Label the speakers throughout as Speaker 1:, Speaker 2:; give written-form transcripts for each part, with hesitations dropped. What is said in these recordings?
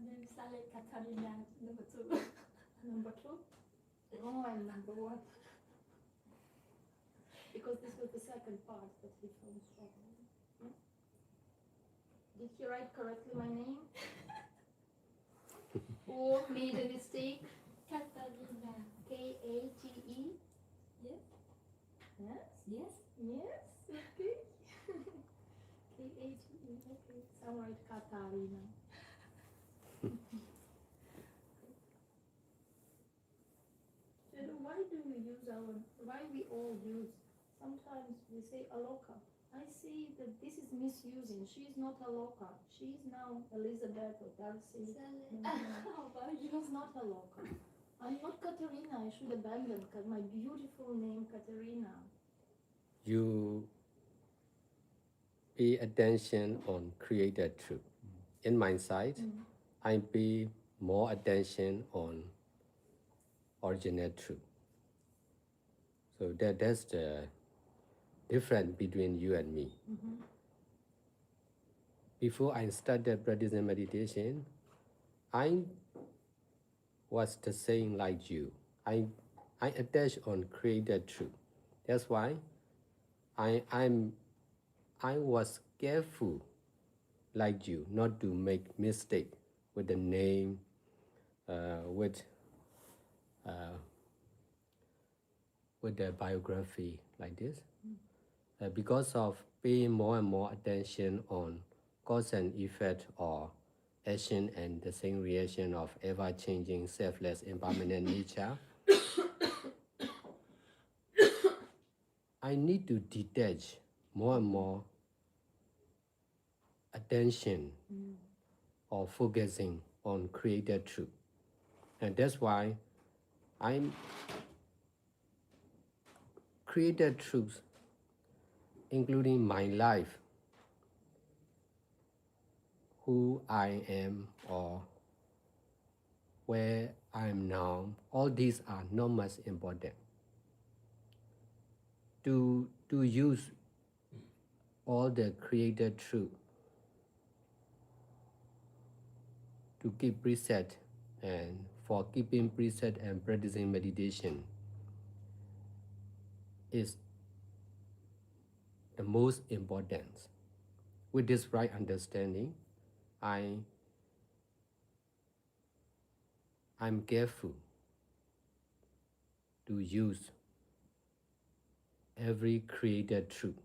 Speaker 1: name is Sayalay Katerina, number 2.
Speaker 2: Number 2? Oh, I'm number 1. Because this was the second part that he found wrong. Hmm? Did he write correctly my name? Or made a mistake?
Speaker 1: Katerina.
Speaker 2: K-A-T-E?
Speaker 1: Yes.
Speaker 2: Yes?
Speaker 1: Yes.
Speaker 2: Yes, okay. K-A-T-E, okay. Sound right, Katarina. And why do we use why we all use, sometimes we say Aloka. I see that this is misusing. She is not Aloka. She is now Elizabeth or Darcy.
Speaker 1: How about
Speaker 2: She
Speaker 1: you?
Speaker 2: is not Aloka. I'm not Katerina. I should abandon my beautiful name, Katerina.
Speaker 3: You pay attention on created truth. In my side, I pay more attention on original truth. So that's the difference between you and me. Before I started practicing meditation, I was the same like you. I attach on created truth. That's why I was careful like you not to make mistake with the name, with the biography like this. Because of paying more and more attention on cause and effect or action and the same reaction of ever-changing, selfless, impermanent nature, I need to detach more and more attention or focusing on created truth. And that's why I'm created truth, including my life, who I am or where I am now. All these are not much important. To use all the created truth to keep preset, and for keeping preset and practicing meditation is the most important. With this right understanding, I'm careful to use every created truth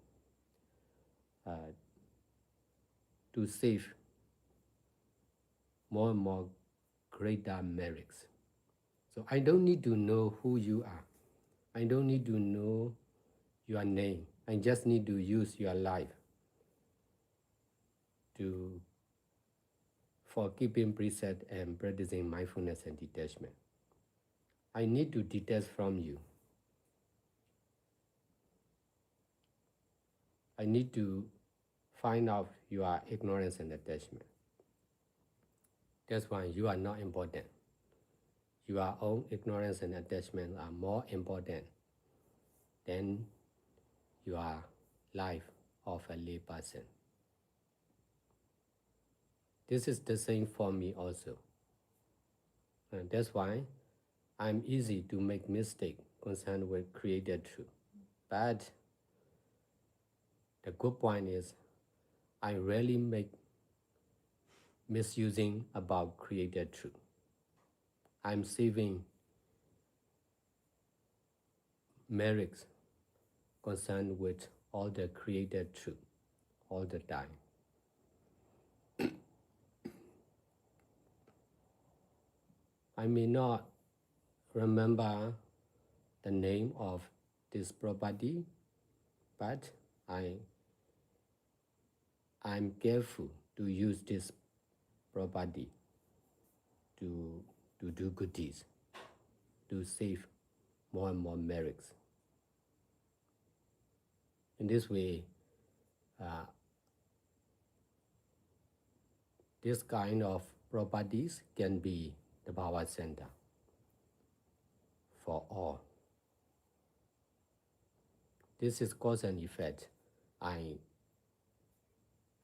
Speaker 3: to save more and more greater merits. So I don't need to know who you are. I don't need to know your name. I just need to use your life for keeping preset and practicing mindfulness and detachment. I need to detach from you. I need to find out your ignorance and attachment. That's why you are not important. Your own ignorance and attachment are more important than your life of a lay person. This is the same for me also. And that's why I'm easy to make mistake concerned with created truth. But the good point is I rarely make misusing about created truth. I'm saving merits concerned with all the created truth all the time. I may not remember the name of this property, but I'm careful to use this property to do good deeds, to save more and more merits. In this way, this kind of properties can be the power center for all. This is cause and effect I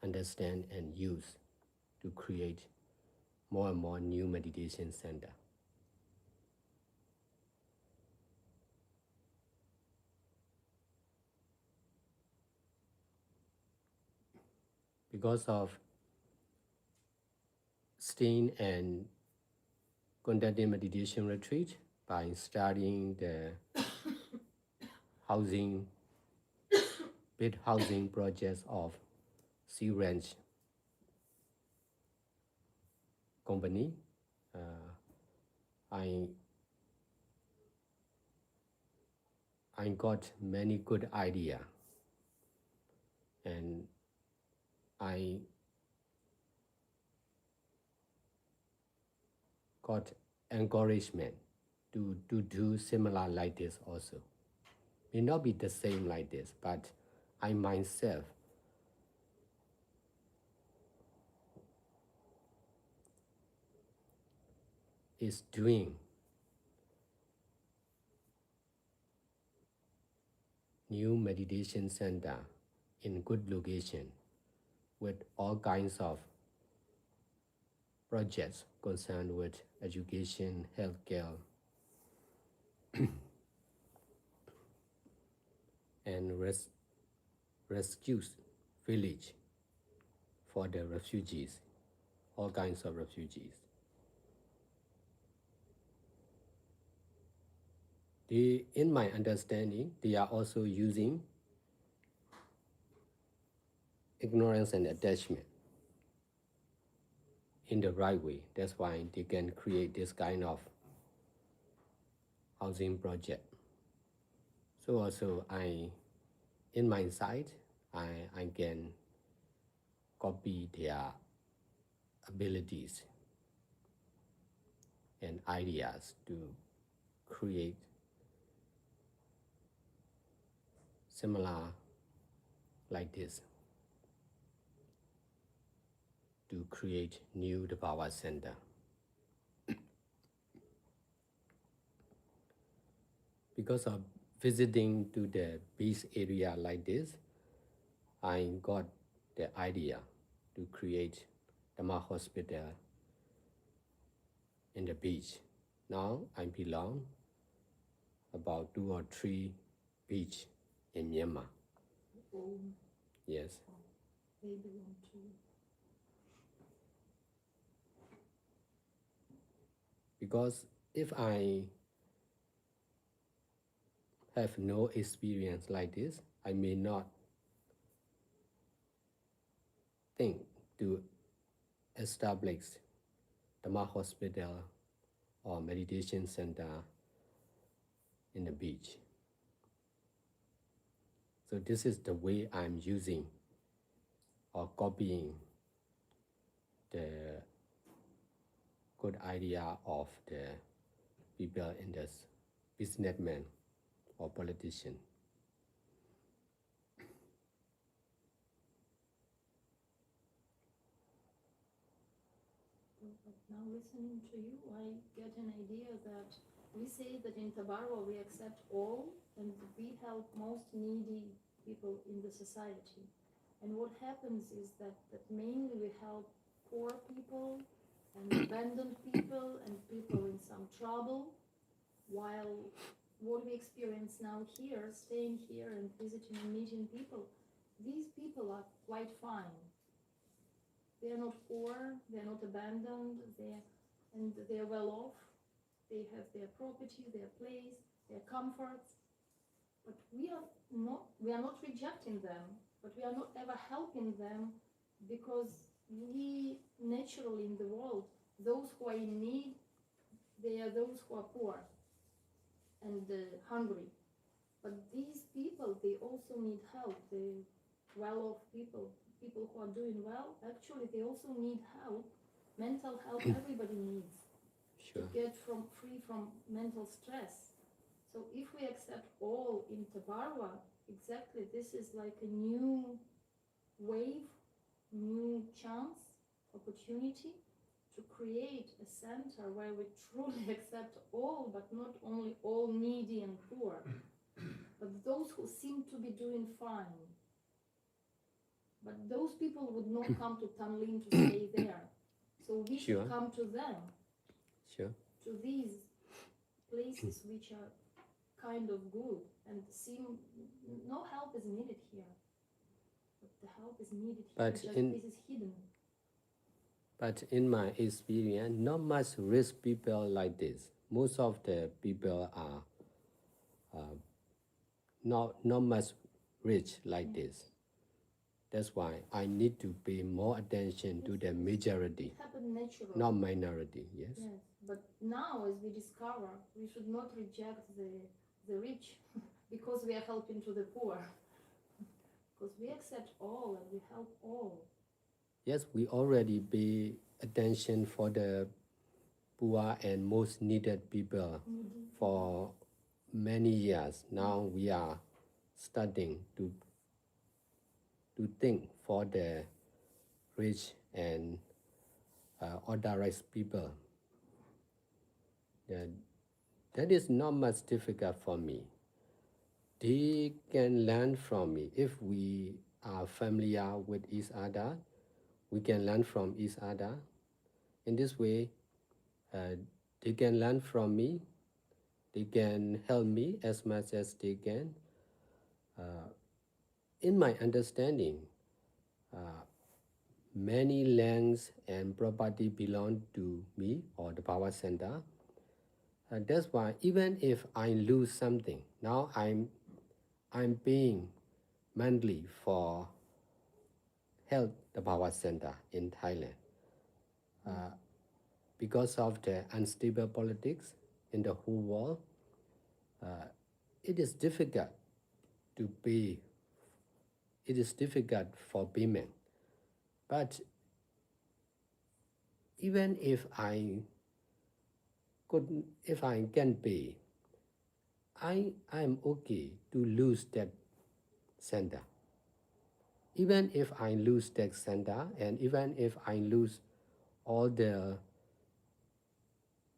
Speaker 3: understand and use to create more and more new meditation center. Because of staying and conducting meditation retreat by studying the housing, big housing projects of Sea Ranch company, I got many good idea, and I got encouragement to do similar like this also. May not be the same like this, but I myself is doing new meditation center in good location with all kinds of projects concerned with education, healthcare, and rescues village for the refugees, all kinds of refugees. In my understanding, they are also using ignorance and attachment in the right way. That's why they can create this kind of housing project. So also in my side, I can copy their abilities and ideas to create similar like this, to create new power center. Because of visiting to the beach area like this, I got the idea to create Dhamma hospital in the beach. Now I belong about 2 or 3 beach in Myanmar.
Speaker 2: Oh,
Speaker 3: Yes.
Speaker 2: they belong to.
Speaker 3: Because if I have no experience like this, I may not think to establish Dhamma hospital or meditation center in the beach. So this is the way I'm using or copying the good idea of the people in this businessman or politician.
Speaker 2: But now listening to you, I get an idea that we say that in Tabarwa we accept all and we help most needy people in the society. And what happens is that mainly we help poor people and abandoned people and people in some trouble, while what we experience now here, staying here and visiting and meeting people, these people are quite fine. They are not poor, they are not abandoned, they are well off, they have their property, their place, their comforts. But we are not rejecting them, but we are not ever helping them, because we naturally in the world, those who are in need, they are those who are poor and hungry. But these people, they also need help. The well-off people who are doing well, actually they also need help, mental health. Everybody needs
Speaker 3: Sure.
Speaker 2: to get free from mental stress. So if we accept all in Tabarwa, exactly, this is like a new wave, new chance, opportunity to create a center where we truly accept all, but not only all needy and poor, but those who seem to be doing fine. But those people would not come to Tanlin to stay there. So we
Speaker 3: Sure.
Speaker 2: should come to them,
Speaker 3: Sure.
Speaker 2: to these places which are kind of good and seem no help is needed here. But the help is needed here,
Speaker 3: But
Speaker 2: just
Speaker 3: in-
Speaker 2: this is hidden.
Speaker 3: But in my experience, not much rich people like this. Most of the people are not much rich like this. That's why I need to pay more attention to the majority,
Speaker 2: It happened naturally.
Speaker 3: not minority. Yes.
Speaker 2: Yes, but now as we discover, we should not reject the rich because we are helping to the poor. Because we accept all and we help all.
Speaker 3: Yes, we already pay attention for the poor and most needed people for many years. Now we are starting to think for the rich and authorized people. That is not much difficult for me. They can learn from me. If we are familiar with each other, we can learn from each other. In this way, they can learn from me. They can help me as much as they can. In my understanding, many lands and property belong to me or the power center. That's why even if I lose something, now I'm paying monthly for help the power center in Thailand. Because of the unstable politics in the whole world, it is difficult to pay. It is difficult for payment. But even if I can pay, I'm okay to lose that center. Even if I lose that center, and even if I lose all the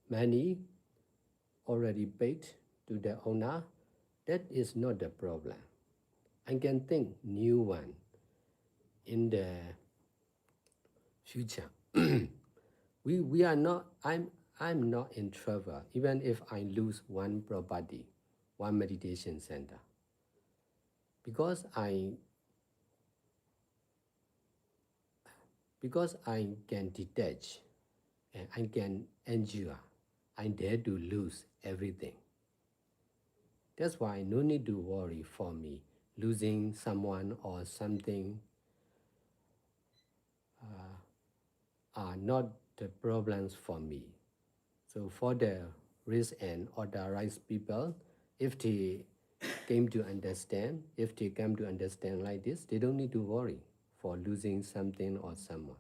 Speaker 3: money already paid to the owner, that is not the problem. I can think new one in the future. we are not. I'm not in trouble even if I lose one property, one meditation center, because I can detach and I can endure. I dare to lose everything. That's why no need to worry for me losing someone or something are not the problems for me. So for the rich and authorized people, if they came to understand like this, they don't need to worry for losing something or someone.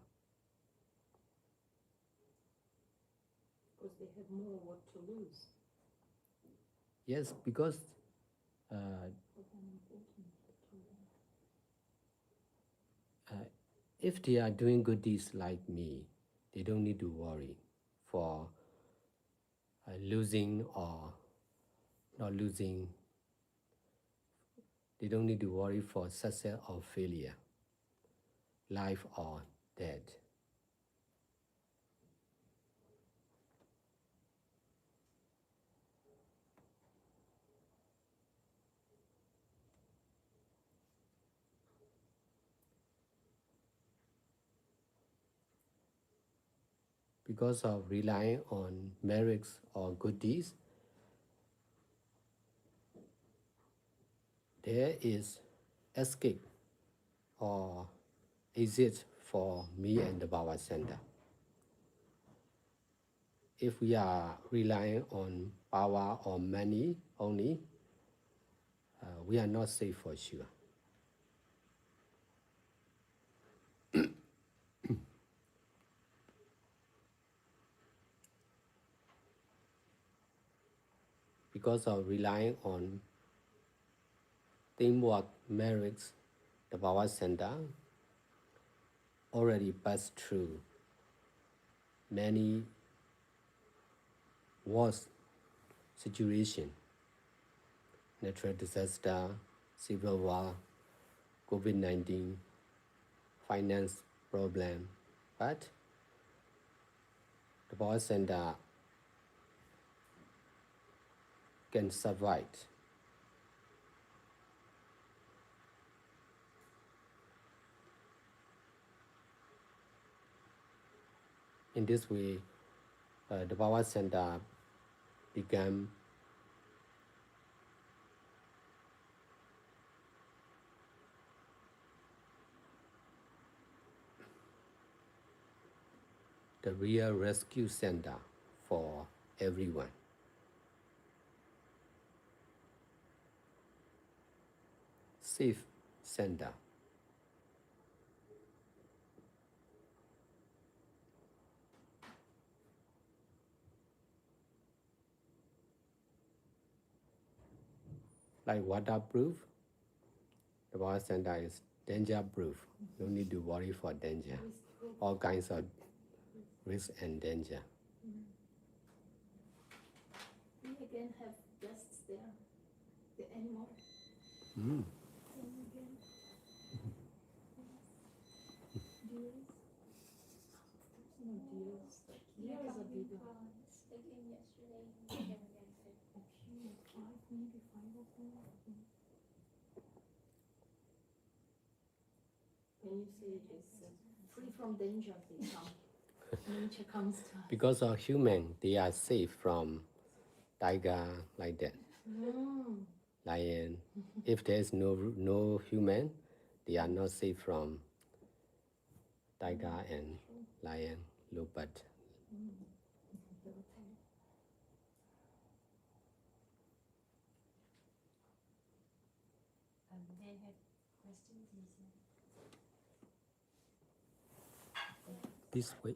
Speaker 2: Because they have more what to lose.
Speaker 3: Yes, because if they are doing good deeds like me, they don't need to worry for losing or not losing. They don't need to worry for success or failure, life or death. Because of relying on merits or good deeds, there is escape or exit for me and the power center. If we are relying on power or money only, we are not safe for sure. Because of relying on teamwork merits, the power center already passed through many worse situations: natural disaster, civil war, COVID-19, finance problem. But the power center can survive. In this way, the power center became the real rescue center for everyone. Safe center. Like waterproof, the power center is danger proof. No need to worry for danger. All kinds of risk and danger.
Speaker 2: We again have guests there. The animal.
Speaker 3: Mm.
Speaker 2: And again. Deers. No deers. Deer is a big one.
Speaker 1: They came yesterday. They came again today.
Speaker 2: Okay, maybe five of them. When you say it's free from danger, they come. Nature comes to us.
Speaker 3: Because of human, they are safe from tiger like that, lion. If there is no human, they are not safe from tiger and lion, leopard.
Speaker 1: They have questions.
Speaker 3: This way.